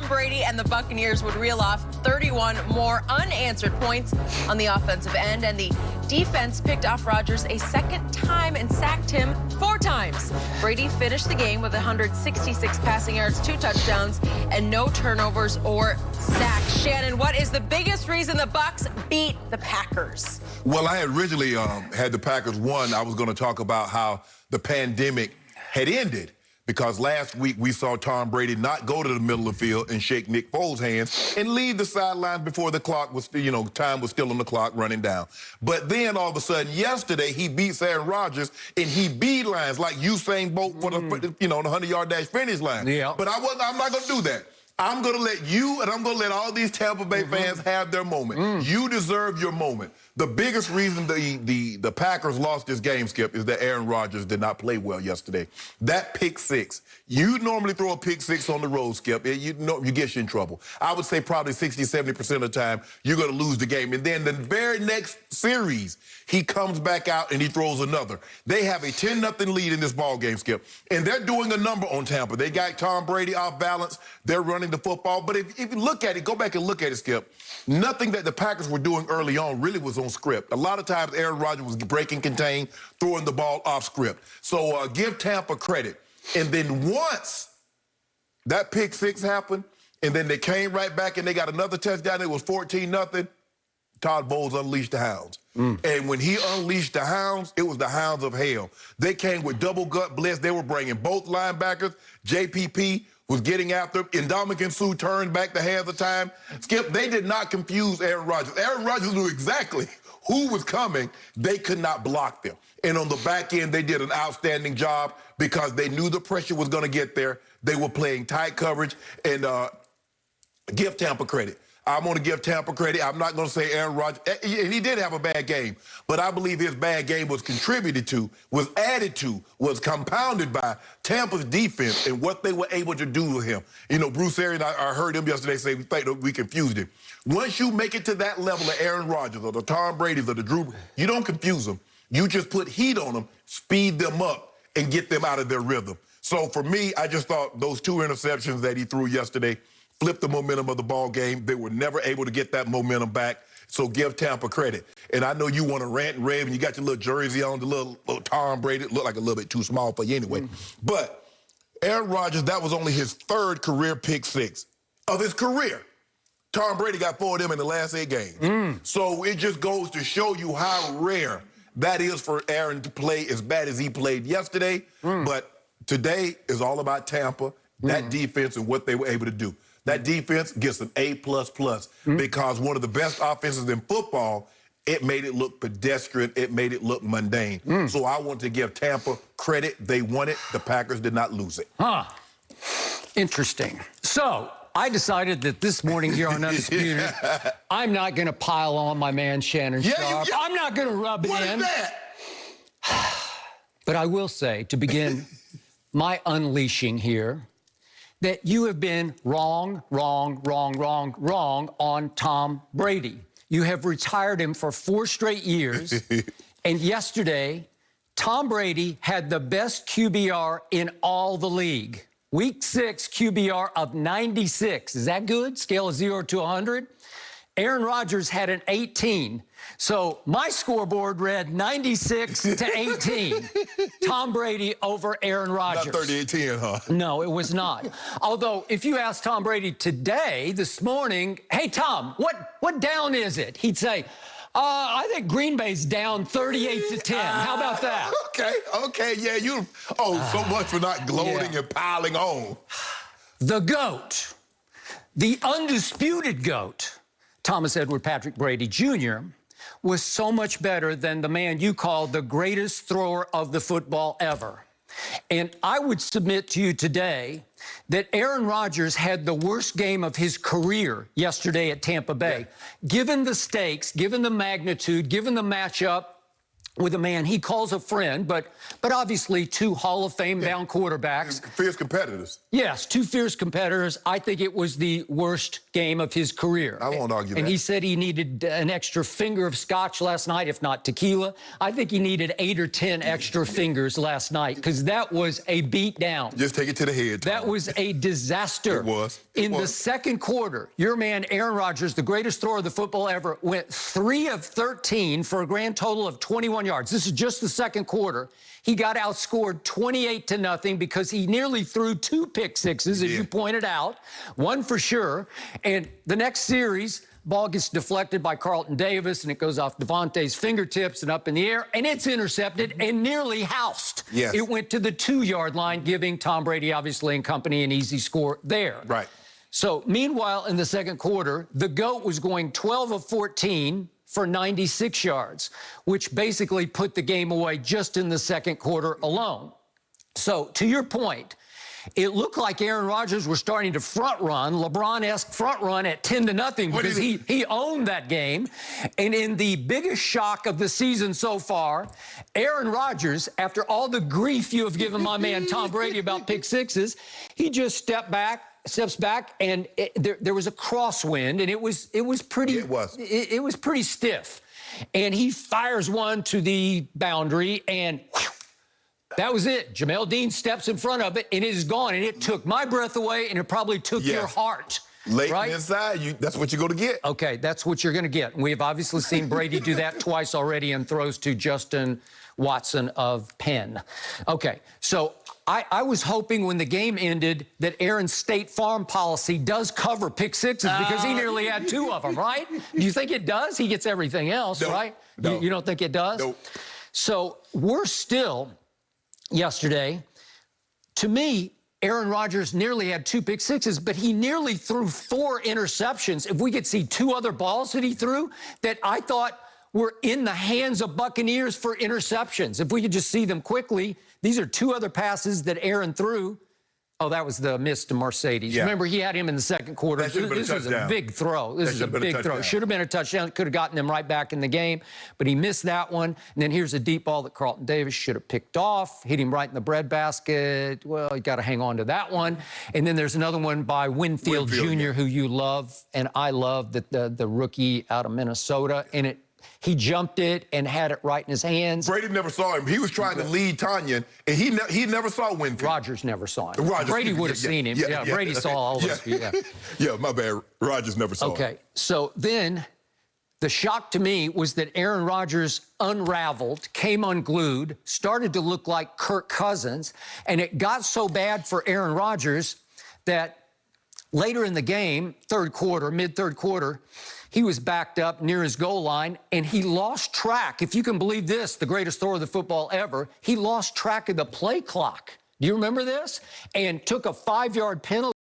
Tom Brady and the Buccaneers would reel off 31 more unanswered points on the offensive end, and the defense picked off Rodgers a second time and sacked him 4 times. Brady finished the game with 166 passing yards, 2 touchdowns, and no turnovers or sacks. Shannon, what is the biggest reason the Bucs beat the Packers? Well, I originally had the Packers won. I was going to talk about how the pandemic had ended, because last week we saw Tom Brady not go to the middle of the field and shake Nick Foles' hands and leave the sidelines before the clock was, time was still on the clock running down. But then all of a sudden yesterday he beats Aaron Rodgers and he beelines like Usain Bolt for the, the 100-yard dash finish line. Yeah. But I'm not going to do that. I'm going to let you and I'm going to let all these Tampa Bay fans have their moment. You deserve your moment. The biggest reason the Packers lost this game, Skip, is that Aaron Rodgers did not play well yesterday. That pick six, you normally throw a pick six on the road, Skip, you get you in trouble. I would say probably 60, 70% of the time you're going to lose the game. And then the very next series, he comes back out and he throws another. They have a 10-0 lead in this ball game, Skip, and they're doing a number on Tampa. They got Tom Brady off balance. They're running the football. But if you look at it, go back and look at it, Skip, nothing that the Packers were doing early on really was on script. A lot of times Aaron Rodgers was breaking contain, throwing the ball off script. So give Tampa credit. And then once that pick six happened, and then they came right back and they got another touchdown, it was 14-0, Todd Bowles unleashed the Hounds. And when he unleashed the Hounds, it was the Hounds of hell. They came with double gut blitz. They were bringing both linebackers. JPP was getting after him. Ndamukong Suh turned back the half of the time. Skip, they did not confuse Aaron Rodgers. Aaron Rodgers knew exactly who was coming. They could not block them. And on the back end, they did an outstanding job because they knew the pressure was going to get there. They were playing tight coverage. And give Tampa credit. I'm going to give Tampa credit. I'm not going to say Aaron Rodgers. And he did have a bad game. But I believe his bad game was contributed to, was added to, was compounded by Tampa's defense and what they were able to do with him. Bruce Arians, I heard him yesterday say we think that we confused him. Once you make it to that level of Aaron Rodgers or the Tom Brady's or the Drew, you don't confuse them. You just put heat on them, speed them up, and get them out of their rhythm. So for me, I just thought those 2 interceptions that he threw yesterday flipped the momentum of the ball game. They were never able to get that momentum back. So give Tampa credit. And I know you want to rant and rave, and you got your little jersey on, the little Tom Brady. It looked like a little bit too small for you anyway. But Aaron Rodgers, that was only his 3rd career pick six of his career. Tom Brady got 4 of them in the last 8 games. So it just goes to show you how rare that is for Aaron to play as bad as he played yesterday. But today is all about Tampa, that defense, and what they were able to do. That defense gets an A++ because one of the best offenses in football, it made it look pedestrian. It made it look mundane. So I want to give Tampa credit. They won it. The Packers did not lose it. Interesting. So I decided that this morning here on Undisputed, I'm not going to pile on my man Shannon Sharp. I'm not going to rub it in. What is that? But I will say, to begin my unleashing here, that you have been wrong on Tom Brady. You have retired him for 4 straight years. And yesterday, Tom Brady had the best QBR in all the league. Week 6 QBR of 96. Is that good? Scale of 0 to 100. Aaron Rodgers had an 18. So my scoreboard read 96 to 18. Tom Brady over Aaron Rodgers. Not 38-10, huh? No, it was not. Although, if you asked Tom Brady today, this morning, hey, Tom, what down is it? He'd say, I think Green Bay's down 38 to 10. How about that? Okay, yeah, so much for not gloating and piling on. The GOAT, the undisputed GOAT, Thomas Edward Patrick Brady Jr., was so much better than the man you call the greatest thrower of the football ever. And I would submit to you today that Aaron Rodgers had the worst game of his career yesterday at Tampa Bay. Given the stakes, given the magnitude, given the matchup, with a man he calls a friend, but obviously two Hall of Fame-bound quarterbacks. Fierce competitors. Yes, two fierce competitors. I think it was the worst game of his career. I won't argue that. And he said he needed an extra finger of scotch last night, if not tequila. I think he needed 8 or 10 extra fingers last night, because that was a beat down. Just take it to the head, Tom. That was a disaster. It was. In the second quarter, your man Aaron Rodgers, the greatest thrower of the football ever, went 3 of 13 for a grand total of 21 yards. This is just the second quarter. He got outscored 28-0 because he nearly threw 2 pick sixes, as you pointed out, one for sure. And the next series, ball gets deflected by Carlton Davis, and it goes off Devontae's fingertips and up in the air, and it's intercepted and nearly housed. Yes. It went to the 2-yard line, giving Tom Brady, obviously, and company an easy score there. Right. So, meanwhile, in the second quarter, the GOAT was going 12 of 14 for 96 yards, which basically put the game away just in the second quarter alone. So, to your point, it looked like Aaron Rodgers was starting to front run, LeBron-esque front run at 10-0 because he owned that game. And in the biggest shock of the season so far, Aaron Rodgers, after all the grief you have given my man Tom Brady about pick sixes, he just steps back, and there was a crosswind, and it was pretty stiff. And he fires one to the boundary, and whew, that was it. Jamel Dean steps in front of it, and it is gone. And it took my breath away, and it probably took your heart. Late right? inside, that's what you're going to get. Okay, that's what you're going to get. We've obviously seen Brady do that twice already and throws to Justin Watson of Penn. Okay, so I was hoping when the game ended that Aaron's State Farm policy does cover pick sixes because he nearly had 2 of them, right? Do you think it does? He gets everything else, right? No. You don't think it does? Nope. So we're still, yesterday, to me, Aaron Rodgers nearly had 2 pick sixes, but he nearly threw 4 interceptions. If we could see 2 other balls that he threw that I thought were in the hands of Buccaneers for interceptions. If we could just see them quickly, these are 2 other passes that Aaron threw. Oh, that was the miss to Mercedes. Yeah. Remember, he had him in the second quarter. This was a big throw. This is a big throw. Should have been a touchdown. Could have gotten them right back in the game, but he missed that one. And then here's a deep ball that Carlton Davis should have picked off. Hit him right in the breadbasket. Well, you got to hang on to that one. And then there's another one by Winfield Jr., who you love, and I love, the rookie out of Minnesota. And he jumped it and had it right in his hands. Brady never saw him. He was trying to lead Tanya, and he never saw Winfield. Rodgers never saw him. Brady would have seen him. Yeah, Brady saw all of us. Yeah, my bad. Rodgers never saw him. Okay, so then the shock to me was that Aaron Rodgers unraveled, came unglued, started to look like Kirk Cousins, and it got so bad for Aaron Rodgers that later in the game, mid-third quarter, he was backed up near his goal line, and he lost track. If you can believe this, the greatest thrower of the football ever, he lost track of the play clock. Do you remember this? And took a 5-yard penalty.